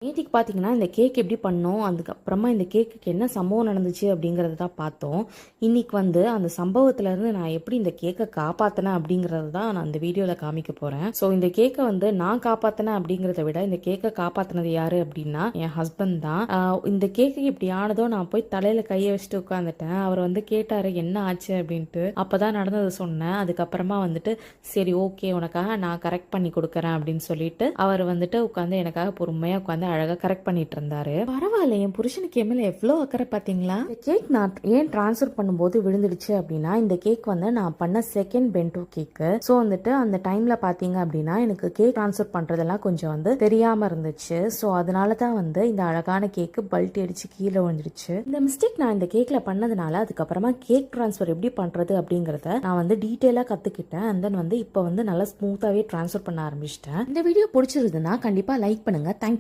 நேத்திக்கு பார்த்தீங்கன்னா இந்த கேக் எப்படி பண்ணோம், அதுக்கப்புறமா இந்த கேக்குக்கு என்ன சம்பவம் நடந்துச்சு அப்படிங்கிறத தான் பார்த்தோம். இன்னைக்கு வந்து அந்த சம்பவத்திலேருந்து நான் எப்படி இந்த கேக்கை காப்பாற்றினேன் அப்படிங்கிறது தான் நான் இந்த வீடியோவில் காமிக்க போகிறேன். ஸோ இந்த கேக்கை வந்து நான் காப்பாற்றினேன் அப்படிங்கிறத விட இந்த கேக்கை காப்பாற்றினது யார் அப்படின்னா என் ஹஸ்பண்ட் தான். இந்த கேக்கு இப்படி ஆனதோ நான் போய் தலையில் கையை வச்சுட்டு உட்காந்துட்டேன். அவர் வந்து கேட்டார் என்ன ஆச்சு அப்படின்ட்டு. அப்போ தான் நடந்ததை சொன்னேன். அதுக்கப்புறமா வந்துட்டு சரி ஓகே உனக்காக நான் கரெக்ட் பண்ணி கொடுக்குறேன் அப்படின்னு சொல்லிட்டு அவர் வந்துட்டு உட்காந்து எனக்காக பொறுமையாக உட்காந்து அழகா கரெக்ட் பண்ணிட்டு இருந்தாரு. பரவாயில்ல, என் புருஷனுக்கு என் மேல எவ்வளவு அக்கறை பாத்தீங்களா. இந்த கேக் நான் ஏன் டிரான்ஸ்ஃபர் பண்ணும்போது விழுந்துடுச்சு அப்படின்னா இந்த கேக் வந்து நான் பண்ண செகண்ட் பென்டோ கேக்கு. ஸோ வந்துட்டு அந்த டைம்ல பாத்தீங்க அப்படின்னா எனக்கு கேக் டிரான்ஸ்ஃபர் பண்றதெல்லாம் கொஞ்சம் வந்து தெரியாம இருந்துச்சு. ஸோ அதனால தான் வந்து இந்த அழகான கேக்கு பல்ட்டி அடிச்சு கீழே விழுந்துடுச்சு. இந்த மிஸ்டேக் நான் இந்த கேக்ல பண்ணதுனால அதுக்கப்புறமா கேக் டிரான்ஸ்ஃபர் எப்படி பண்றது அப்படிங்கறத நான் வந்து டீட்டெயிலா கத்துக்கிட்டேன். அண்ட் தென் வந்து இப்போ வந்து நல்லா ஸ்மூத்தாவே டிரான்ஸ்ஃபர் பண்ண ஆரம்பிச்சிட்டேன். இந்த வீடியோ பிடிச்சிருந்ததுன்னா கண்டிப்பா லைக் பண்ணுங்க. தேங்க்யூ.